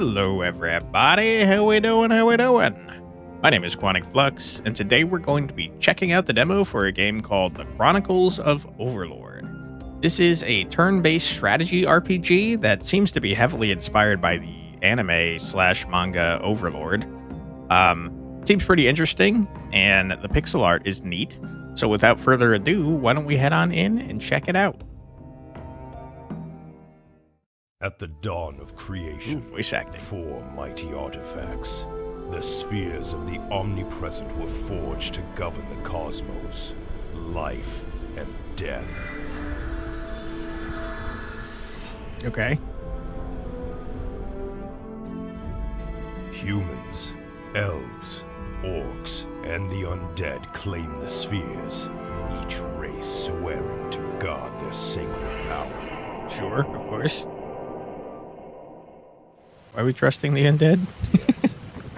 Hello everybody, how we doing, My name is Quantic Flux, and today we're going to be checking out the demo for a game called The Chronicles of Overlord. This is a turn-based strategy RPG that seems to be heavily inspired by the anime/manga Overlord. Seems pretty interesting, and the pixel art is neat, so without further ado, why don't we head on in and check it out. At the dawn of creation, Voice acting. 4 mighty artifacts, the spheres of the omnipresent were forged to govern the cosmos, life and death. Okay. Humans, elves, orcs, and the undead claim the spheres, each race swearing to guard their sacred power. Sure, of course. Are we trusting the undead? Yet,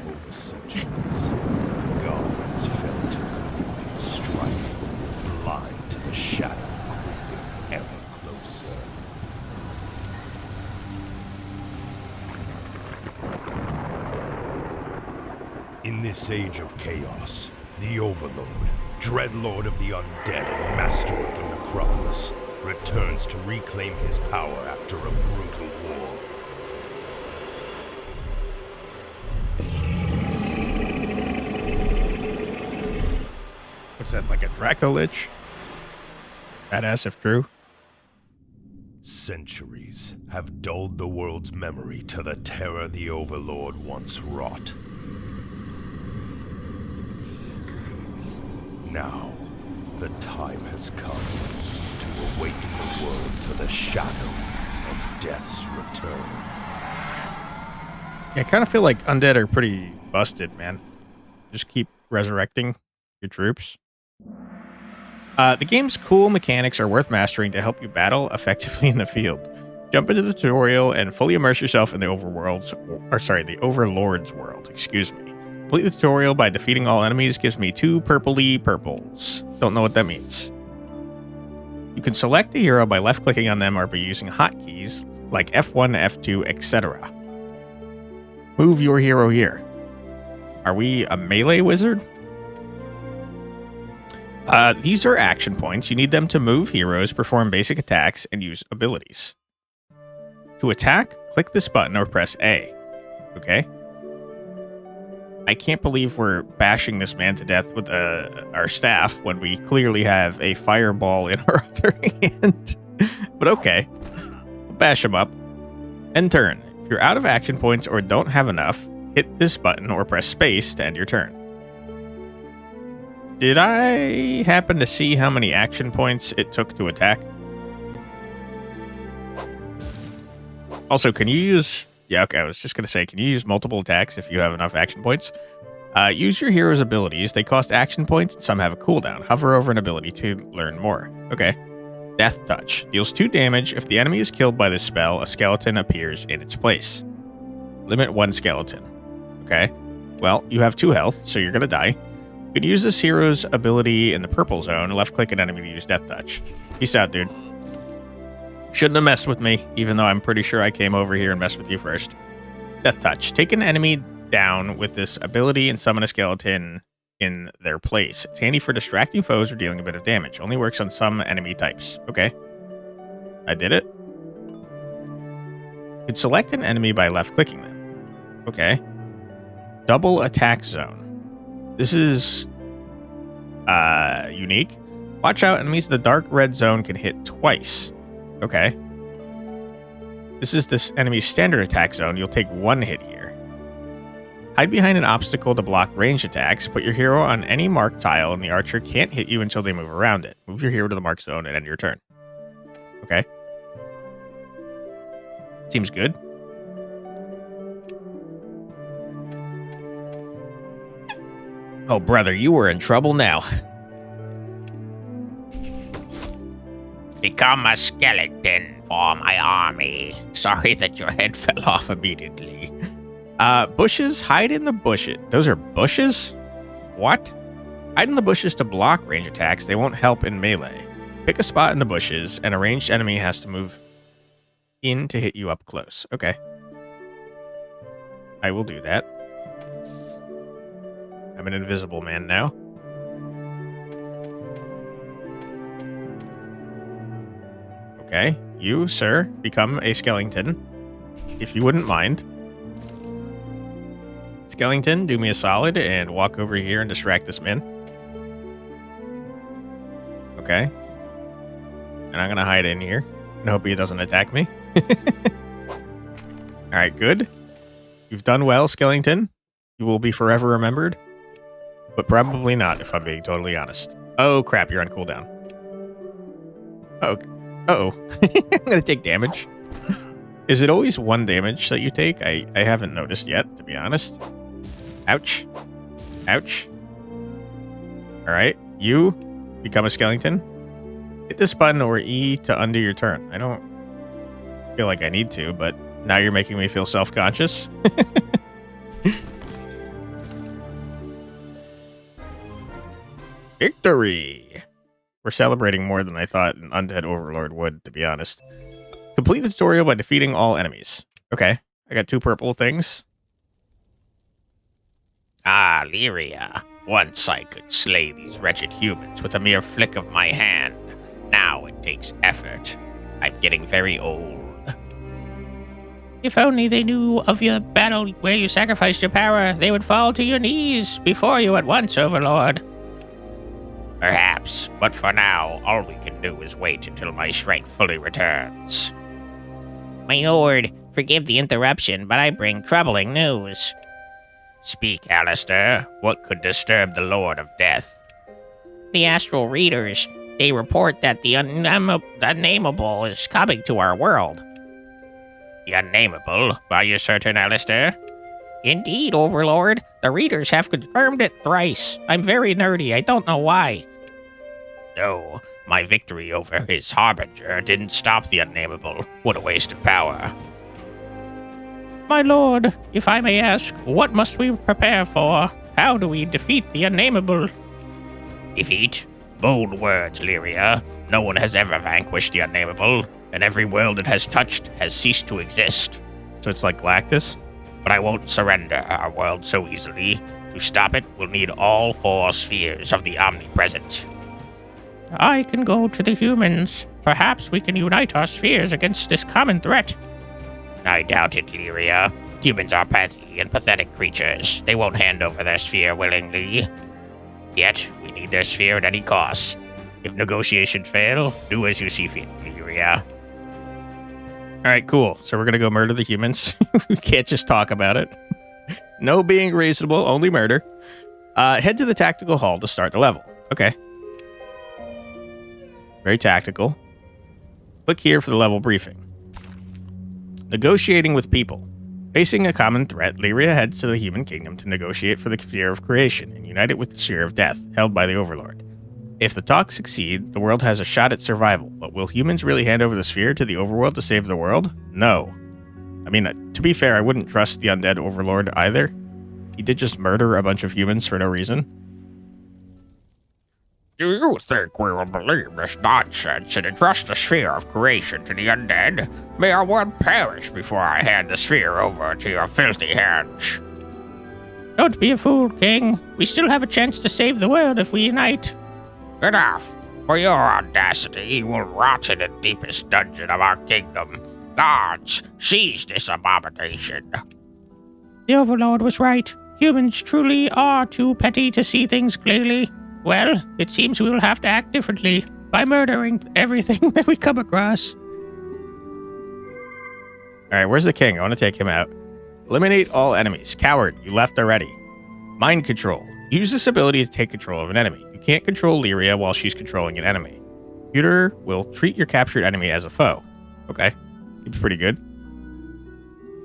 over centuries, the gods fell to greed and strife, blind to the shadow creeping ever closer. In this age of chaos, the Overlord, Dreadlord of the Undead and Master of the Necropolis, returns to reclaim his power after a brutal war. What's that, like a Draco-Lich? Badass if true. Centuries have dulled the world's memory to the terror the Overlord once wrought. Now, the time has come to awaken the world to the shadow of death's return. Yeah, I kind of feel like undead are pretty busted, man. Just keep resurrecting your troops. The game's cool mechanics are worth mastering to help you battle effectively in the field. Jump into the tutorial and fully immerse yourself in the the Overlord's world. Excuse me. Complete the tutorial by defeating all enemies gives me 2 purpley purples. Don't know what that means. You can select a hero by left-clicking on them or by using hotkeys like F1, F2, etc. Move your hero here. Are we a melee wizard? These are action points. You need them to move heroes, perform basic attacks, and use abilities. To attack, click this button or press A. Okay? I can't believe we're bashing this man to death with our staff when we clearly have a fireball in our other hand. But okay. We'll bash him up. End turn. If you're out of action points or don't have enough, hit this button or press space to end your turn. Did I happen to see how many action points it took to attack? Also, can you use... Yeah, okay, I was just going to say, can you use multiple attacks if you have enough action points? Use your hero's abilities. They cost action points, and some have a cooldown. Hover over an ability to learn more. Okay. Death Touch. Deals 2 damage. If the enemy is killed by this spell, a skeleton appears in its place. Limit 1 skeleton. Okay. Well, you have 2 health, so you're going to die. You can use this hero's ability in the purple zone. Left-click an enemy to use Death Touch. Peace out, dude. Shouldn't have messed with me, even though I'm pretty sure I came over here and messed with you first. Death Touch. Take an enemy down with this ability and summon a skeleton in their place. It's handy for distracting foes or dealing a bit of damage. Only works on some enemy types. Okay. I did it. You can select an enemy by left-clicking them. Okay. Double attack zone. This is unique. Watch out, enemies in the dark red zone can hit twice. Okay. This is this enemy's standard attack zone. You'll take 1 hit here. Hide behind an obstacle to block ranged attacks. Put your hero on any marked tile, and the archer can't hit you until they move around it. Move your hero to the marked zone and end your turn. Okay. Seems good. Oh, brother, you were in trouble now. Become a skeleton for my army. Sorry that your head fell off immediately. Bushes, hide in the bushes. Those are bushes? What? Hide in the bushes to block range attacks. They won't help in melee. Pick a spot in the bushes, and a ranged enemy has to move in to hit you up close. Okay. I will do that. I'm an invisible man now. Okay, you, sir, become a skeleton, if you wouldn't mind. Skellington, do me a solid and walk over here and distract this man. Okay. And I'm going to hide in here and hope he doesn't attack me. All right, good. You've done well, Skellington. You will be forever remembered. But probably not, if I'm being totally honest. Oh, crap, you're on cooldown. Oh, uh-oh. I'm going to take damage. Is it always 1 damage that you take? I haven't noticed yet, to be honest. Ouch. Ouch. All right, you become a skeleton. Hit this button or E to undo your turn. I don't feel like I need to, but now you're making me feel self-conscious. Victory! We're celebrating more than I thought an undead overlord would, to be honest. Complete the tutorial by defeating all enemies. Okay, I got 2 purple things. Ah, Lyria. Once I could slay these wretched humans with a mere flick of my hand. Now it takes effort. I'm getting very old. If only they knew of your battle where you sacrificed your power, they would fall to your knees before you at once, Overlord. Perhaps, but for now, all we can do is wait until my strength fully returns. My lord, forgive the interruption, but I bring troubling news. Speak, Alistair. What could disturb the Lord of Death? The astral readers. They report that the unnameable is coming to our world. The unnameable? Are you certain, Alistair? Indeed, Overlord. The readers have confirmed it thrice. I'm very nerdy. I don't know why. No, my victory over his harbinger didn't stop the unnameable. What a waste of power. My lord, if I may ask, what must we prepare for? How do we defeat the unnameable? Defeat? Bold words, Lyria. No one has ever vanquished the unnameable, and every world it has touched has ceased to exist. So it's like Galactus? But I won't surrender our world so easily. To stop it, we'll need all 4 spheres of the omnipresent. I can go to the humans. Perhaps we can unite our spheres against this common threat. I doubt it, Lyria. Humans are petty and pathetic creatures. They won't hand over their sphere willingly. Yet, we need their sphere at any cost. If negotiations fail, do as you see fit, Lyria. All right, cool. So we're going to go murder the humans. We can't just talk about it. No being reasonable, only murder. Head to the tactical hall to start the level. Okay. Very tactical. Click here for the level briefing. Negotiating with people. Facing a common threat, Lyria heads to the human kingdom to negotiate for the sphere of creation and unite it with the sphere of death, held by the Overlord. If the talks succeed, the world has a shot at survival, but will humans really hand over the sphere to the overworld to save the world? No. I mean, to be fair, I wouldn't trust the undead Overlord either. He did just murder a bunch of humans for no reason. Do you think we will believe this nonsense and entrust the sphere of creation to the undead? May our world perish before I hand the sphere over to your filthy hands. Don't be a fool, King. We still have a chance to save the world if we unite. Enough. For your audacity, you will rot in the deepest dungeon of our kingdom. Guards, seize this abomination. The Overlord was right. Humans truly are too petty to see things clearly. Well, it seems we will have to act differently by murdering everything that we come across. All right, where's the king? I want to take him out. Eliminate all enemies. Coward, you left already. Mind control. Use this ability to take control of an enemy. You can't control Lyria while she's controlling an enemy. Computer will treat your captured enemy as a foe. Okay, seems pretty good.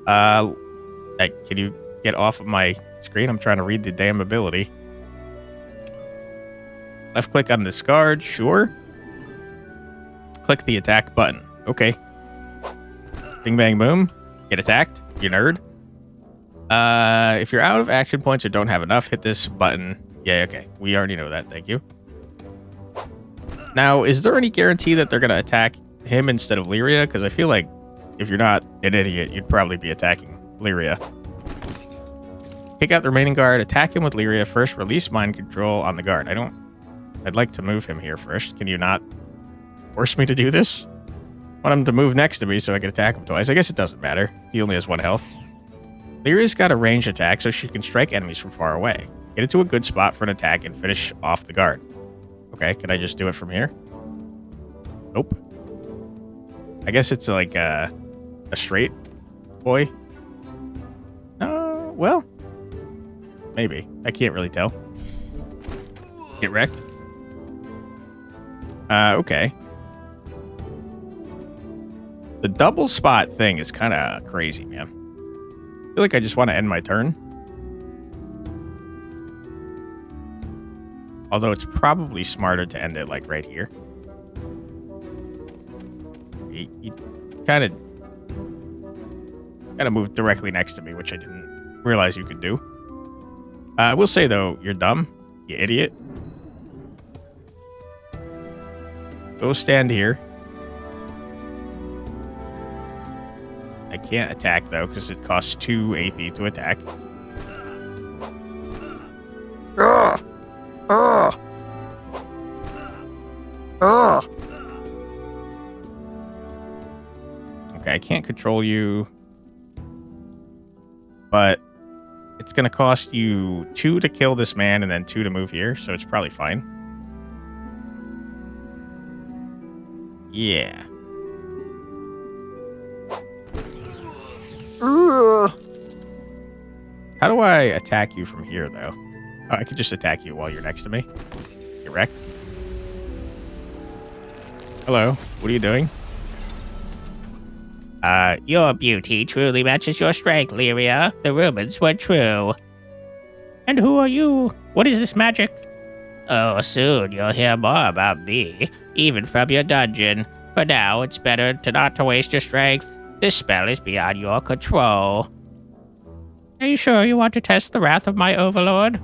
Hey, can you get off of my screen? I'm trying to read the damn ability. Left click on discard, sure. Click the attack button. Okay. Bing bang boom. Get attacked, you nerd. If you're out of action points or don't have enough, hit this button. Yeah, okay. We already know that, thank you. Now, is there any guarantee that they're going to attack him instead of Lyria? Because I feel like if you're not an idiot, you'd probably be attacking Lyria. Take out the remaining guard, attack him with Lyria first, release mind control on the guard. I'd like to move him here first. Can you not force me to do this? I want him to move next to me so I can attack him twice. I guess it doesn't matter. He only has 1 health. Lyria's got a ranged attack so she can strike enemies from far away. Get into a good spot for an attack and finish off the guard. Okay, can I just do it from here? Nope. I guess it's like a straight boy. Well, maybe. I can't really tell. Get wrecked. Okay. The double spot thing is kind of crazy, man. I feel like I just want to end my turn. Although it's probably smarter to end it like right here. You kind of moved directly next to me, which I didn't realize you could do. I will say, though, you're dumb. You idiot. Go stand here. I can't attack, though, because it costs 2 AP to attack. Okay, I can't control you. But it's going to cost you 2 to kill this man and then 2 to move here, so it's probably fine. Yeah. How do I attack you from here, though? Oh, I could just attack you while you're next to me. Get wrecked. Hello. What are you doing? Your beauty truly matches your strength, Lyria. The rumors were true. And who are you? What is this magic? Oh, soon you'll hear more about me, even from your dungeon. For now, it's better not to waste your strength. This spell is beyond your control. Are you sure you want to test the wrath of my overlord?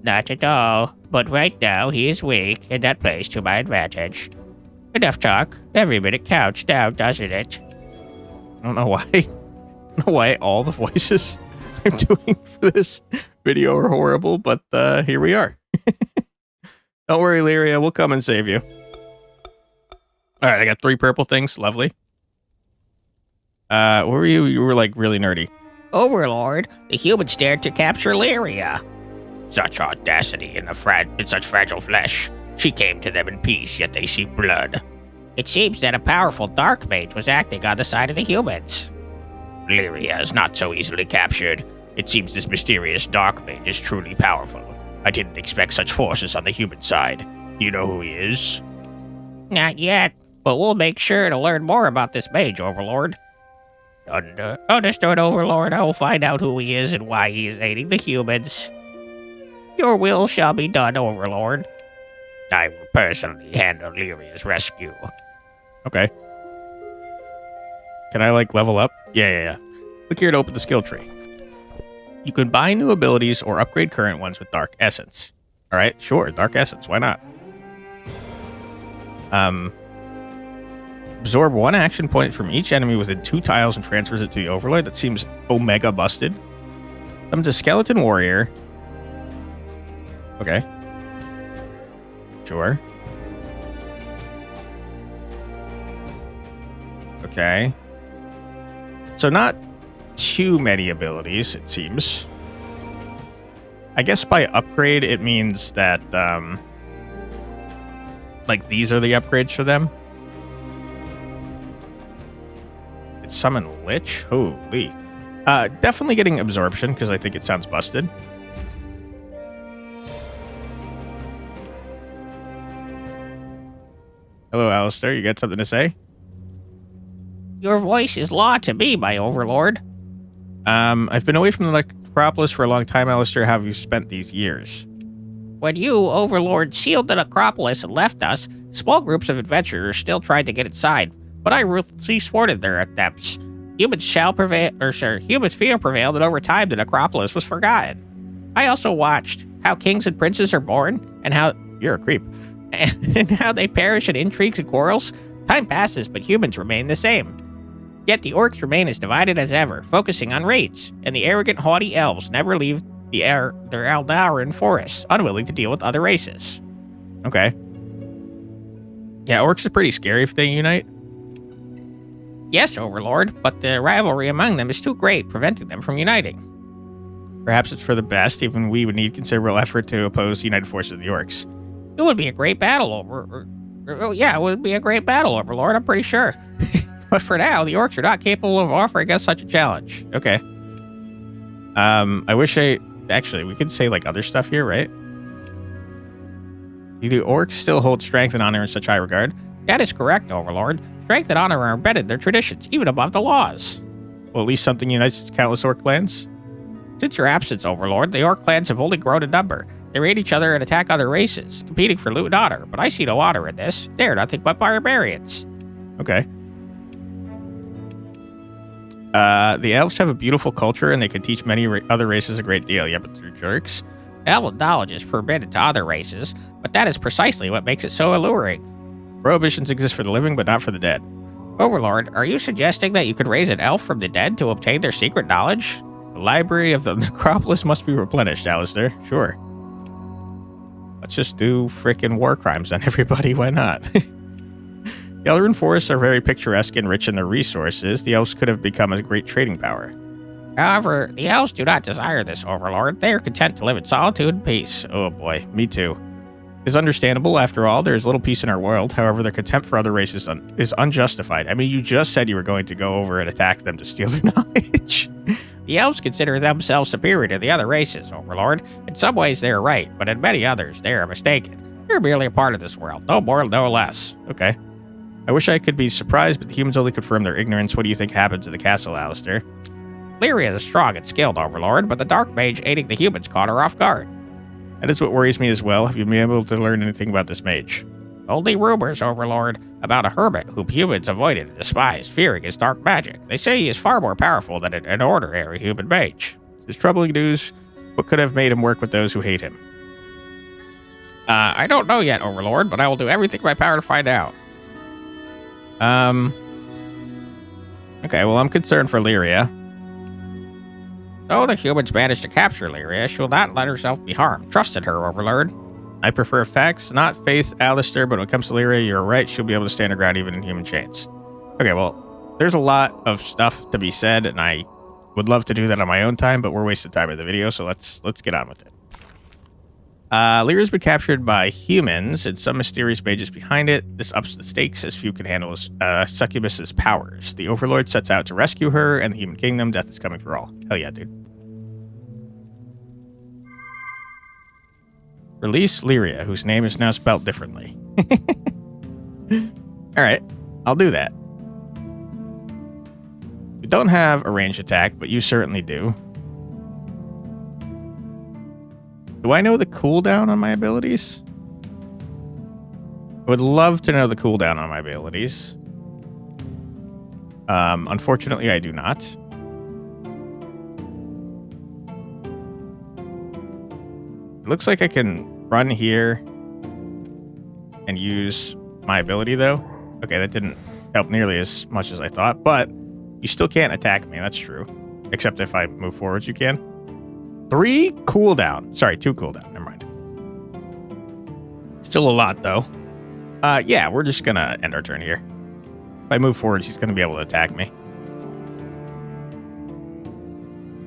Not at all, but right now he is weak, and that plays to my advantage. Enough talk. Every minute counts now, doesn't it? I don't know why. I don't know why all the voices I'm doing for this video are horrible, but here we are. Don't worry, Lyria. We'll come and save you. All right, I got 3 purple things. Lovely. Where were you? You were like really nerdy. Overlord, the humans dared to capture Lyria. Such audacity in such fragile flesh. She came to them in peace, yet they seek blood. It seems that a powerful dark mage was acting on the side of the humans. Lyria is not so easily captured. It seems this mysterious dark mage is truly powerful. I didn't expect such forces on the human side. Do you know who he is? Not yet, but we'll make sure to learn more about this mage, Overlord. Understood, Overlord. I will find out who he is and why he is aiding the humans. Your will shall be done, Overlord. I will personally handle Lyria's rescue. Okay. Can I, like, level up? Yeah. Click here to open the skill tree. You can buy new abilities or upgrade current ones with Dark Essence. All right, sure, Dark Essence. Why not? Absorb 1 action point from each enemy within 2 tiles and transfers it to the Overlord. That seems omega busted. Summons a Skeleton Warrior. Okay. Sure. Okay. So not too many abilities, it seems. I guess by upgrade, it means that, like, these are the upgrades for them. It's Summon Lich? Holy. Definitely getting Absorption, because I think it sounds busted. Hello, Alistair. You got something to say? Your voice is law to me, my Overlord. I've been away from the Necropolis for a long time, Alistair. How have you spent these years? When you, Overlord, sealed the Necropolis and left us, small groups of adventurers still tried to get inside, but I ruthlessly thwarted their attempts. Humans fear prevailed, and over time the Necropolis was forgotten. I also watched how kings and princes are born, and how... You're a creep. And how they perish in intrigues and quarrels. Time passes, but humans remain the same. Yet the orcs remain as divided as ever, focusing on raids, and the arrogant, haughty elves never leave their Eldarin forests, unwilling to deal with other races. Okay. Yeah, orcs are pretty scary if they unite. Yes, Overlord, but the rivalry among them is too great, preventing them from uniting. Perhaps it's for the best, even we would need considerable effort to oppose the united forces of the orcs. It would be a great battle, it would be a great battle, Overlord, I'm pretty sure. But for now, the orcs are not capable of offering us such a challenge. Okay. I wish actually, we could say like other stuff here, right? Do orcs still hold strength and honor in such high regard? That is correct, Overlord. Strength and honor are embedded in their traditions, even above the laws. Well, at least something unites countless orc clans. Since your absence, Overlord, the orc clans have only grown in number. They raid each other and attack other races, competing for loot and honor, but I see no honor in this. They are nothing but barbarians. Okay. The elves have a beautiful culture, and they could teach many other races a great deal. Yeah, but they're jerks. Elven knowledge is forbidden to other races, but that is precisely what makes it so alluring. Prohibitions exist for the living, but not for the dead. Overlord, are you suggesting that you could raise an elf from the dead to obtain their secret knowledge? The library of the Necropolis must be replenished, Alistair. Sure. Let's just do frickin' war crimes on everybody. Why not? The Eldarin forests are very picturesque and rich in their resources. The elves could have become a great trading power. However, the elves do not desire this, Overlord. They are content to live in solitude and peace. Oh boy, me too. It's understandable. After all, there's little peace in our world. However, their contempt for other races is unjustified. I mean, you just said you were going to go over and attack them to steal their knowledge. The elves consider themselves superior to the other races, Overlord. In some ways, they are right, but in many others, they are mistaken. They're merely a part of this world, no more, no less. Okay. I wish I could be surprised, but the humans only confirm their ignorance. What do you think happened to the castle, Alistair? Lyria is strong and skilled, Overlord, but the dark mage aiding the humans caught her off guard. That is what worries me as well. Have you been able to learn anything about this mage? Only rumors, Overlord, about a hermit whom humans avoided and despised, fearing his dark magic. They say he is far more powerful than an ordinary human mage. It's troubling news. What could have made him work with those who hate him? I don't know yet, Overlord, but I will do everything in my power to find out. Okay, well, I'm concerned for Lyria. Though the humans managed to capture Lyria, she will not let herself be harmed. Trust in her, Overlord. I prefer facts, not faith, Alistair, but when it comes to Lyria, you're right. She'll be able to stand her ground even in human chains. Okay, well, there's a lot of stuff to be said, and I would love to do that on my own time, but we're wasting time in the video, so let's get on with it. Lyria's been captured by humans, and some mysterious mages behind it. This ups the stakes, as few can handle Succubus's powers. The Overlord sets out to rescue her, and the human kingdom. Death is coming for all. Hell yeah, dude. Release Lyria, whose name is now spelt differently. Alright, I'll do that. We don't have a ranged attack, but you certainly do. Do I know the cooldown on my abilities? I would love to know the cooldown on my abilities. Unfortunately, I do not. It looks like I can run here and use my ability, though. Okay, that didn't help nearly as much as I thought, but you still can't attack me. That's true. Except if I move forwards, you can. 3 cooldown. Sorry, 2 cooldown. Never mind. Still a lot, though. Yeah, we're just gonna end our turn here. If I move forwards, he's gonna be able to attack me.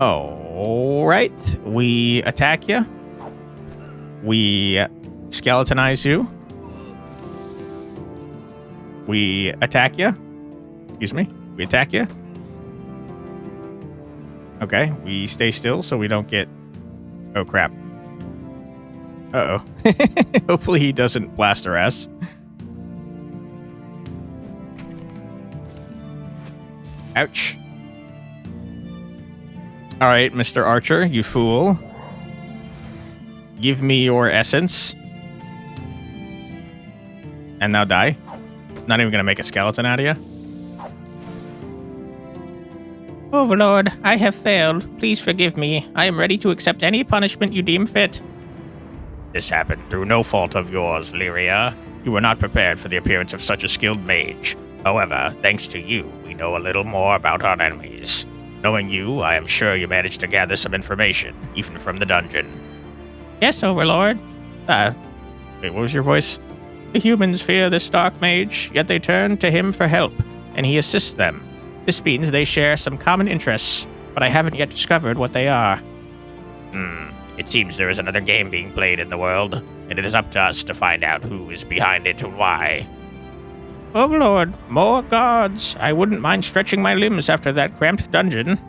All right. We attack you. We skeletonize you. We attack you. Excuse me. We attack you. Okay, we stay still so we don't get... Oh, crap. Uh-oh. Hopefully he doesn't blast our ass. Ouch. All right, Mr. Archer, you fool. Give me your essence. And now die. Not even gonna make a skeleton out of you. Overlord, I have failed. Please forgive me. I am ready to accept any punishment you deem fit. This happened through no fault of yours, Lyria. You were not prepared for the appearance of such a skilled mage. However, thanks to you, we know a little more about our enemies. Knowing you, I am sure you managed to gather some information, even from the dungeon. Yes, Overlord. Wait, what was your voice? The humans fear this dark mage, yet they turn to him for help, and he assists them. This means they share some common interests, but I haven't yet discovered what they are. It seems there is another game being played in the world, and it is up to us to find out who is behind it and why. Overlord, more guards. I wouldn't mind stretching my limbs after that cramped dungeon.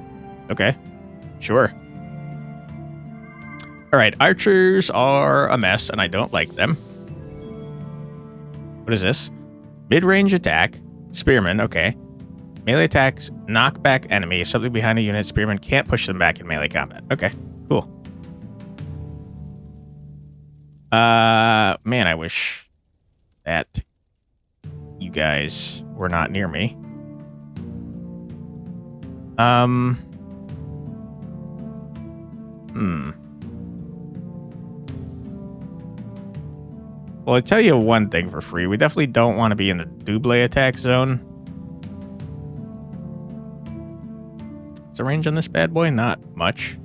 Okay, sure. All right, archers are a mess, and I don't like them. What is this? Mid-range attack. Spearman, okay. Melee attacks knock back enemy. If something behind a unit, spearman can't push them back in melee combat. Okay, cool. Man, I wish that you guys were not near me. Well, I tell you one thing for free. We definitely don't want to be in the double attack zone. What's the range on this bad boy? Not much.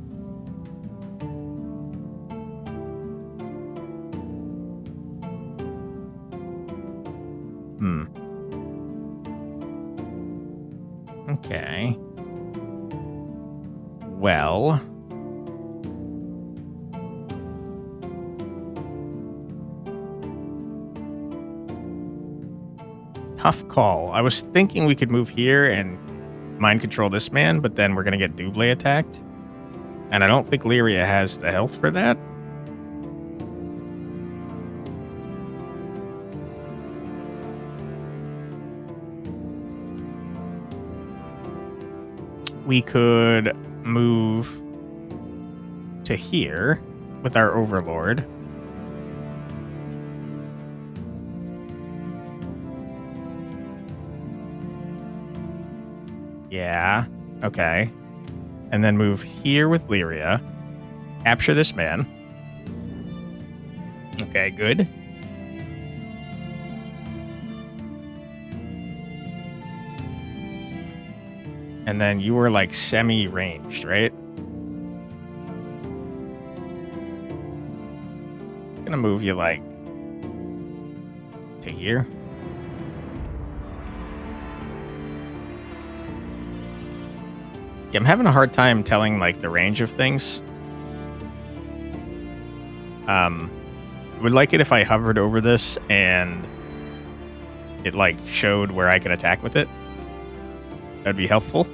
Okay. Well. Tough call. I was thinking we could move here and mind control this man, but then we're going to get double attacked. And I don't think Lyria has the health for that. We could move to here with our Overlord. Yeah, okay. And then move here with Lyria. Capture this man. Okay, good. And then you were like semi-ranged, right? I'm gonna move you like to here. Yeah, I'm having a hard time telling like the range of things. Would like it if I hovered over this and it like showed where I could attack with it. That'd be helpful.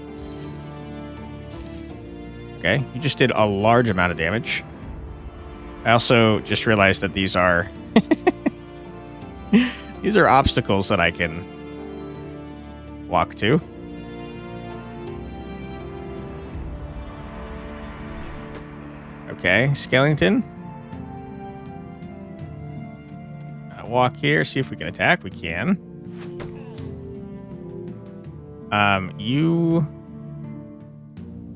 Okay, you just did a large amount of damage. I also just realized that these are these are obstacles that I can walk to. Okay, Skellington. Walk here, see if we can attack. We can. You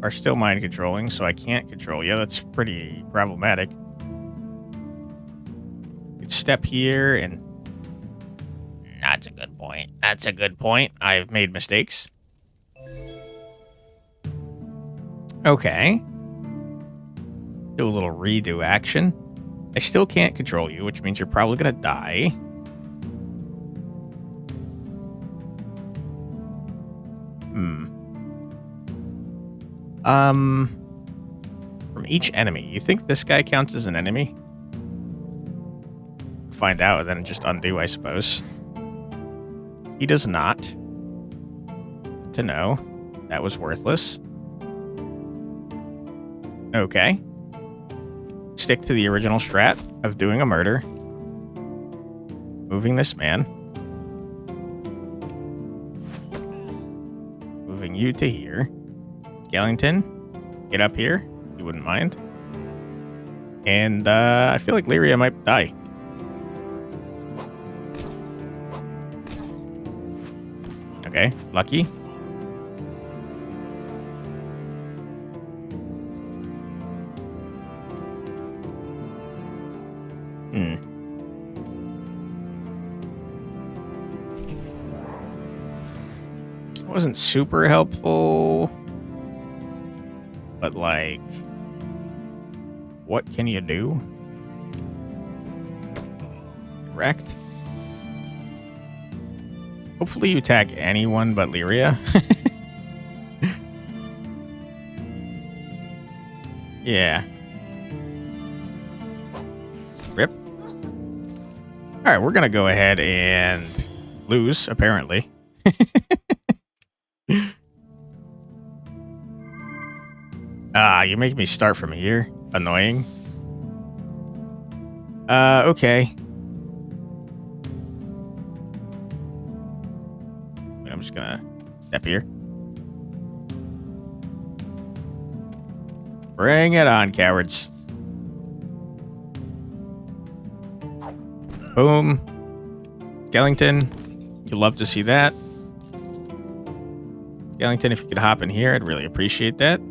are still mind controlling, so I can't control you. That's pretty problematic. Could step here and... That's a good point. That's a good point. I've made mistakes. Okay. Do a little redo action. I still can't control you, which means you're probably gonna die. From each enemy. You think this guy counts as an enemy? Find out and then just undo, I suppose. He does not. To know. That was worthless. Okay. Stick to the original strat of doing a murder. Moving this man. Moving you to here. Skellington, get up here. You wouldn't mind. And I feel like Lyria might die. Okay, lucky. Wasn't super helpful. but like, what can you do? Wrecked. Hopefully you attack anyone but Lyria. Yeah. Rip. Alright, we're gonna go ahead and lose, apparently. You make me start from here. Annoying. Okay. I'm just gonna step here. Bring it on, cowards. Boom. Skellington. You'd love to see that. Skellington, if you could hop in here, I'd really appreciate that.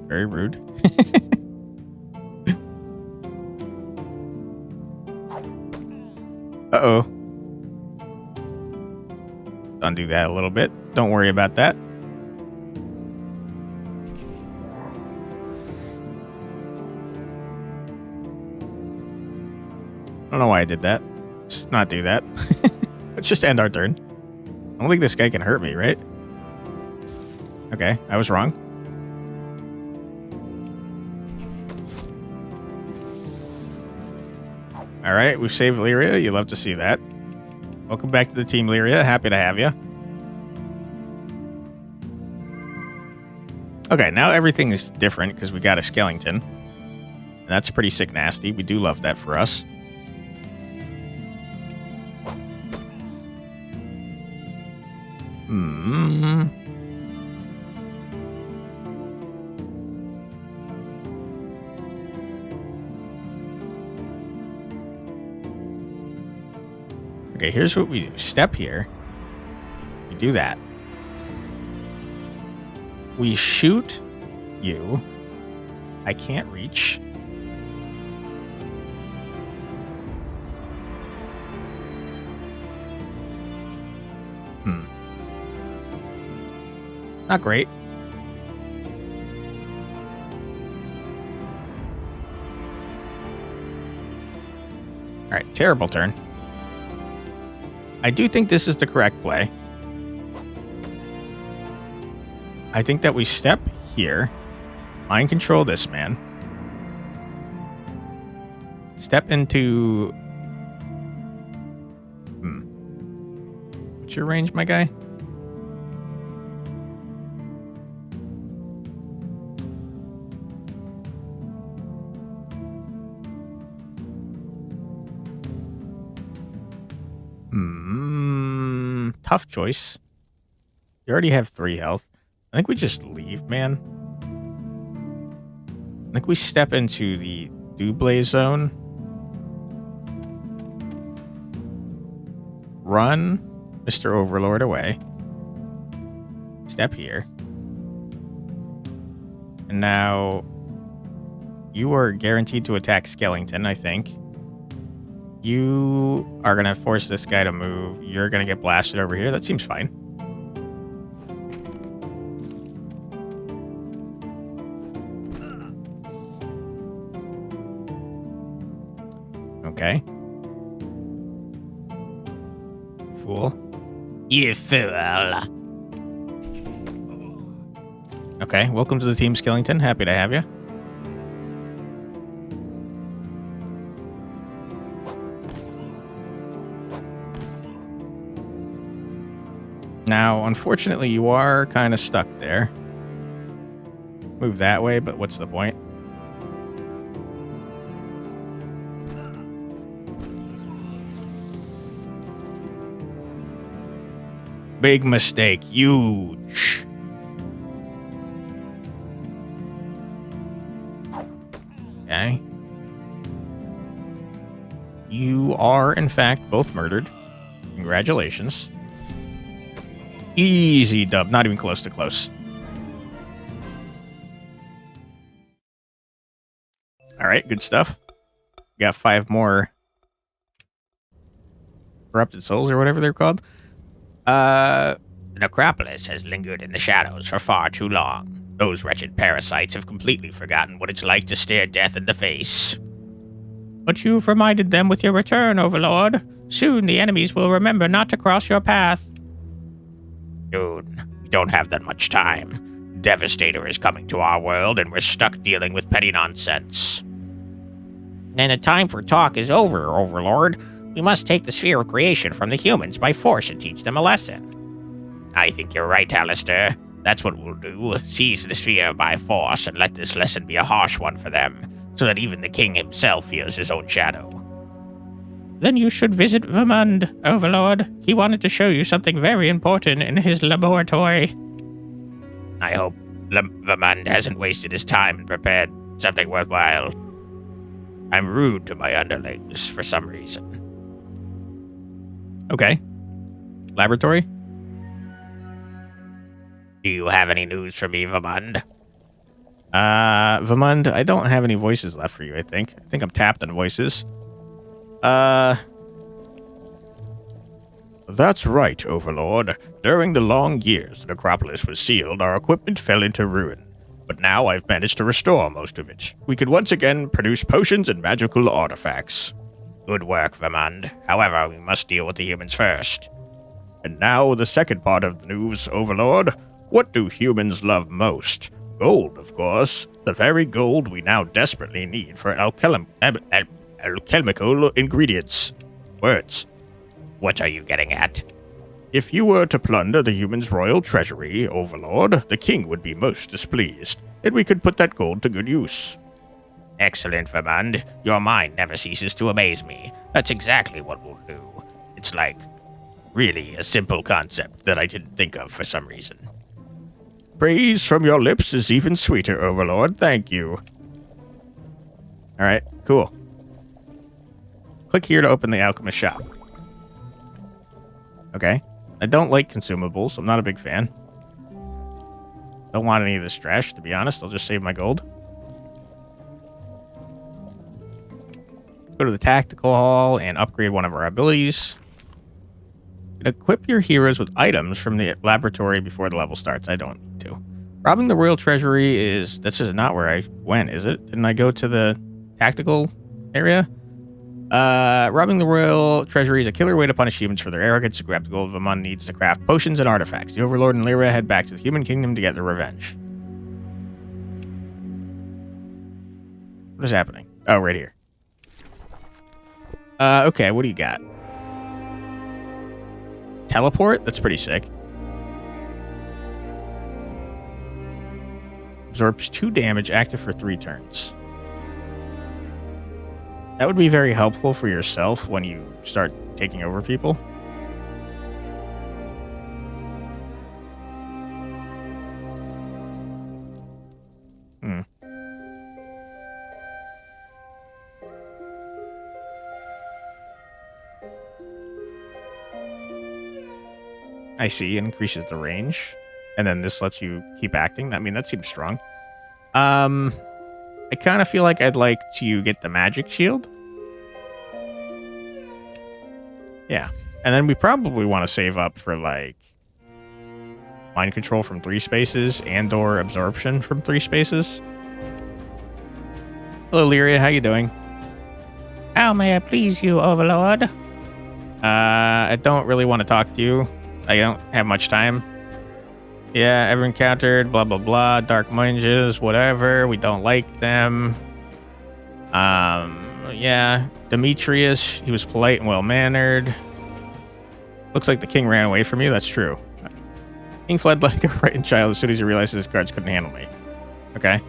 Very rude. Uh-oh. Undo that a little bit. Don't worry about that. I don't know why I did that. Let's not do that. Let's just end our turn. I don't think this guy can hurt me, right? Okay, I was wrong. Alright, we've saved Lyria. You love to see that. Welcome back to the team, Lyria. Happy to have you. Okay, now everything is different because we got a Skellington. And that's pretty sick nasty. We do love that for us. Okay, here's what we do. Step here. We do that. We shoot you. I can't reach. Not great. Alright, terrible turn. I do think this is the correct play. I think that we step here. Mind control this man. Step into... What's your range, my guy? Tough choice. You already have 3 health. I think we just leave, man. I think we step into the Double zone. Run Mr. Overlord away. Step here. And now you are guaranteed to attack Skellington, I think. You are going to force this guy to move. You're going to get blasted over here. That seems fine. Okay. Fool. You fool. Okay, welcome to the team, Skellington. Happy to have you. Now, unfortunately, you are kind of stuck there. Move that way, but what's the point? Big mistake. Huge. Okay. You are, in fact, both murdered. Congratulations. Easy dub. Not even close to close. Alright, good stuff. Got 5 more corrupted souls or whatever they're called. The Necropolis has lingered in the shadows for far too long. Those wretched parasites have completely forgotten what it's like to stare death in the face. But you've reminded them with your return, Overlord. Soon the enemies will remember not to cross your path. Dude, we don't have that much time. Devastator is coming to our world, and we're stuck dealing with petty nonsense. Then the time for talk is over, Overlord. We must take the sphere of creation from the humans by force and teach them a lesson. I think you're right, Alistair. That's what we'll do. Seize the sphere by force and let this lesson be a harsh one for them, so that even the king himself fears his own shadow. Then you should visit Vermund, Overlord. He wanted to show you something very important in his laboratory. I hope Vermund hasn't wasted his time and prepared something worthwhile. I'm rude to my underlings for some reason. Okay. Laboratory? Do you have any news for me, Vermund? Vamund, I don't have any voices left for you, I think. I think I'm tapped on voices. That's right, Overlord. During the long years the Necropolis was sealed, our equipment fell into ruin. But now I've managed to restore most of it. We could once again produce potions and magical artifacts. Good work, Vermund. However, we must deal with the humans first. And now the second part of the news, Overlord. What do humans love most? Gold, of course. The very gold we now desperately need for alchemical ingredients. Words. What are you getting at? If you were to plunder the humans' royal treasury, Overlord, the king would be most displeased, and we could put that gold to good use. Excellent, Vermund. Your mind never ceases to amaze me. That's exactly what we'll do. It's like, really a simple concept that I didn't think of for some reason. Praise from your lips is even sweeter, Overlord. Thank you. Alright, cool. Click here to open the alchemist shop. Okay. I don't like consumables. I'm not a big fan. Don't want any of this trash, to be honest. I'll just save my gold. Go to the tactical hall and upgrade one of our abilities. Equip your heroes with items from the laboratory before the level starts. I don't need to. Robbing the royal treasury is... This is not where I went, is it? Didn't I go to the tactical area? Robbing the royal treasury is a killer way to punish humans for their arrogance. To grab the gold Vamund needs to craft potions and artifacts. The Overlord and Lyria head back to the human kingdom to get their revenge. What is happening? Oh, right here. Okay, what do you got? Teleport? That's pretty sick. Absorbs 2 damage, active for 3 turns. That would be very helpful for yourself when you start taking over people. I see, it increases the range. And then this lets you keep acting. I mean, that seems strong. I kind of feel like I'd like to get the magic shield. Yeah. And then we probably want to save up for, like, mind control from 3 spaces and or absorption from 3 spaces. Hello, Lyria. How you doing? How may I please you, Overlord? I don't really want to talk to you. I don't have much time. Yeah, ever encountered, blah, blah, blah, dark munges, whatever. We don't like them. Yeah, Demetrius, he was polite and well-mannered. Looks like the king ran away from you. That's true. King fled like a frightened child as soon as he realized his guards couldn't handle me. Okay.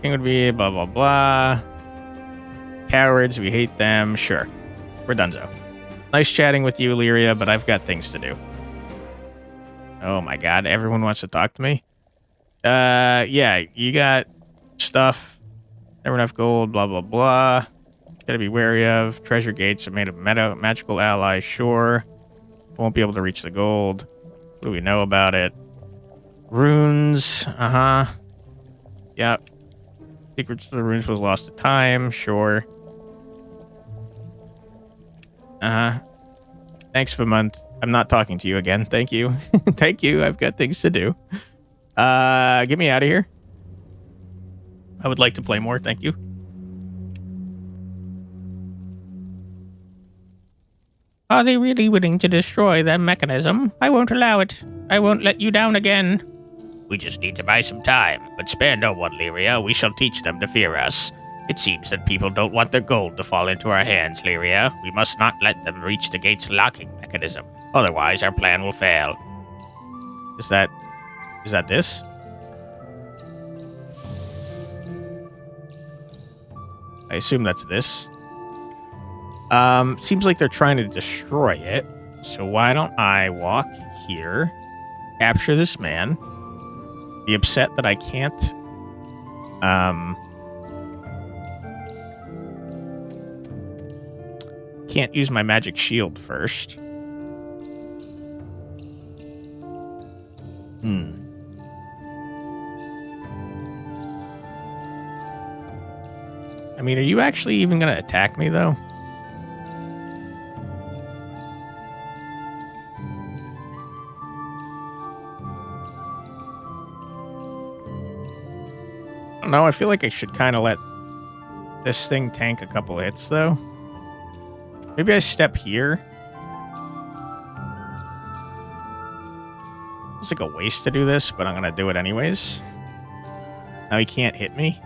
King would be blah, blah, blah. Cowards, we hate them. Sure. We're donezo. Nice chatting with you, Lyria, but I've got things to do. Oh my god, everyone wants to talk to me? Yeah, you got stuff. Never enough gold, blah, blah, blah. Gotta be wary of. Treasure gates are made of magical allies, sure. Won't be able to reach the gold. What do we know about it? Runes, Yep. Secrets of the runes was lost to time, sure. Thanks for a month. I'm not talking to you again. Thank you. Thank you. I've got things to do. Get me out of here. I would like to play more. Thank you. Are they really willing to destroy their mechanism? I won't allow it. I won't let you down again. We just need to buy some time, but spare no one, Lyria. We shall teach them to fear us. It seems that people don't want their gold to fall into our hands, Lyria. We must not let them reach the gate's locking mechanism. Otherwise, our plan will fail. Is that this? I assume that's this. Seems like they're trying to destroy it. So why don't I walk here, capture this man, be upset that I can't, can't use my magic shield first. I mean, are you actually even going to attack me, though? I don't know. I feel like I should kind of let this thing tank a couple hits, though. Maybe I step here. It's like a waste to do this, but I'm going to do it anyways. Now he can't hit me.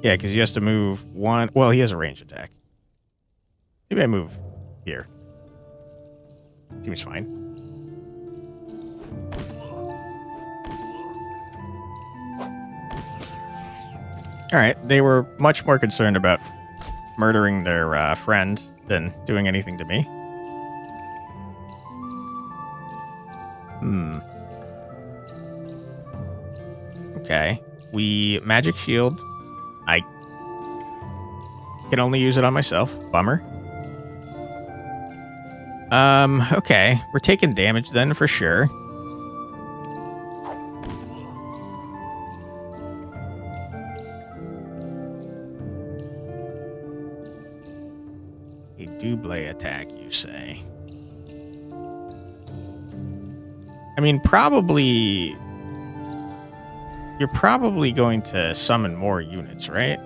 Yeah, because he has to move one. Well, he has a range attack. Maybe I move here. Seems fine. All right, they were much more concerned about murdering their friend than doing anything to me. Okay, we magic shield. I can only use it on myself. Bummer. Okay. We're taking damage then for sure. A double attack, you say? I mean, probably... You're probably going to summon more units, right?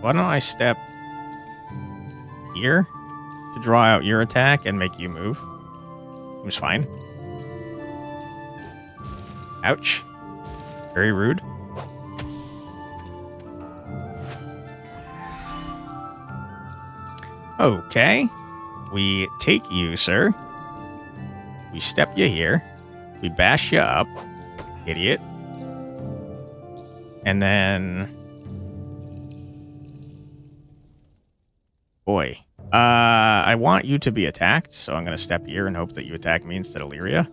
Why don't I step here to draw out your attack and make you move? Seems fine. Ouch. Very rude. Okay. We take you, sir. We step you here. We bash you up, idiot. And then... Boy. I want you to be attacked, so I'm going to step here and hope that you attack me instead of Lyria.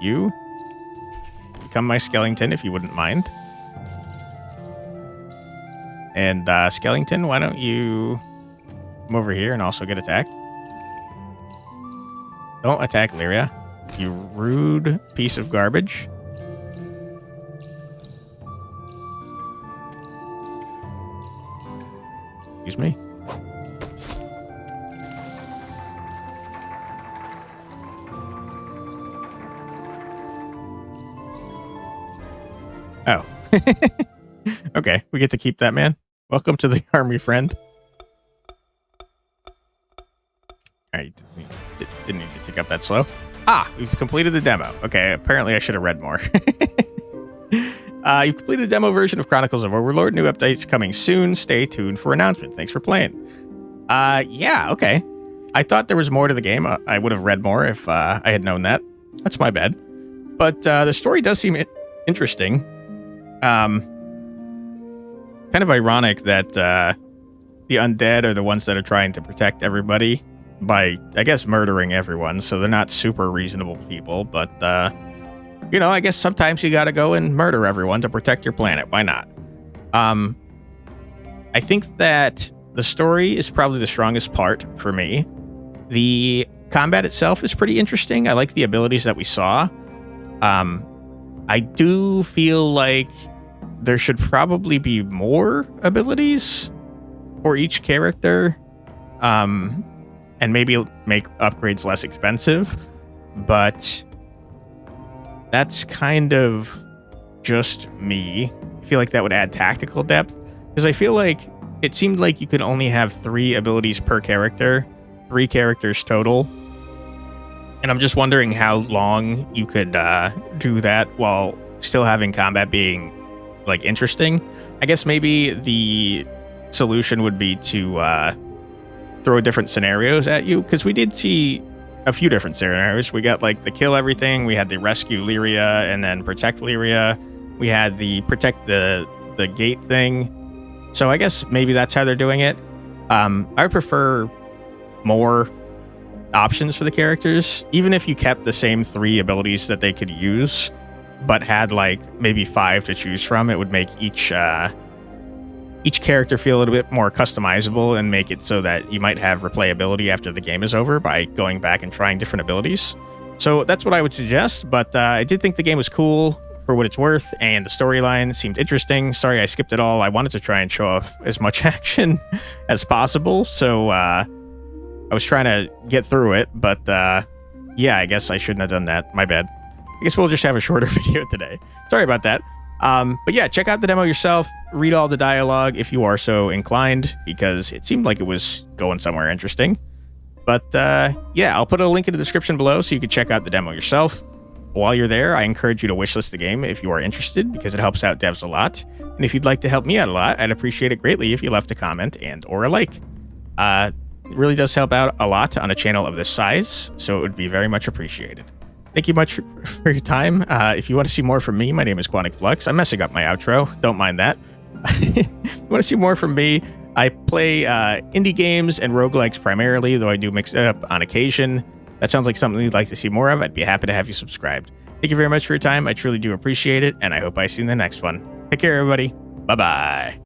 You. Become my skeleton if you wouldn't mind. And, skeleton, why don't you come over here and also get attacked? Don't attack Lyria. You rude piece of garbage. Excuse me. Oh. Okay, we get to keep that man. Welcome to the army, friend. I didn't need to tick up that slow. Ah, we've completed the demo. Okay, apparently I should have read more. You've completed the demo version of Chronicles of Overlord. New updates coming soon. Stay tuned for announcement. Thanks for playing. Yeah, okay. I thought there was more to the game. I would have read more if I had known that. That's my bad. But the story does seem interesting. Kind of ironic that the undead are the ones that are trying to protect everybody by, I guess, murdering everyone, so they're not super reasonable people, but, you know, I guess sometimes you gotta go and murder everyone to protect your planet. Why not? I think that the story is probably the strongest part for me. The combat itself is pretty interesting. I like the abilities that we saw. I do feel like there should probably be more abilities for each character, and maybe make upgrades less expensive, but that's kind of just me. I feel like that would add tactical depth, because I feel like it seemed like you could only have 3 abilities per character, 3 characters total. And I'm just wondering how long you could do that while still having combat being like interesting. I guess maybe the solution would be to throw different scenarios at you, because we did see a few different scenarios. We got like the kill everything, we had the rescue Lyria and then protect Lyria, we had the protect the gate thing. So I guess maybe that's how they're doing it. I would prefer more options for the characters, even if you kept the same 3 abilities that they could use, but had like maybe 5 to choose from. It would make each character feel a little bit more customizable and make it so that you might have replayability after the game is over by going back and trying different abilities. So that's what I would suggest, but I did think the game was cool for what it's worth, and the storyline seemed interesting. Sorry I skipped it all. I wanted to try and show off as much action as possible, so I was trying to get through it, but yeah, I guess I shouldn't have done that. My bad. I guess we'll just have a shorter video today. Sorry about that. But yeah, check out the demo yourself. Read all the dialogue if you are so inclined, because it seemed like it was going somewhere interesting. But yeah, I'll put a link in the description below so you can check out the demo yourself. While you're there, I encourage you to wishlist the game if you are interested, because it helps out devs a lot. And if you'd like to help me out a lot, I'd appreciate it greatly if you left a comment and or a like. It really does help out a lot on a channel of this size, so it would be very much appreciated. Thank you much for your time. If you want to see more from me, my name is Quantic Flux. I'm messing up my outro. Don't mind that. If you want to see more from me, I play indie games and roguelikes primarily, though I do mix it up on occasion. That sounds like something you'd like to see more of. I'd be happy to have you subscribed. Thank you very much for your time. I truly do appreciate it, and I hope I see you in the next one. Take care, everybody. Bye-bye.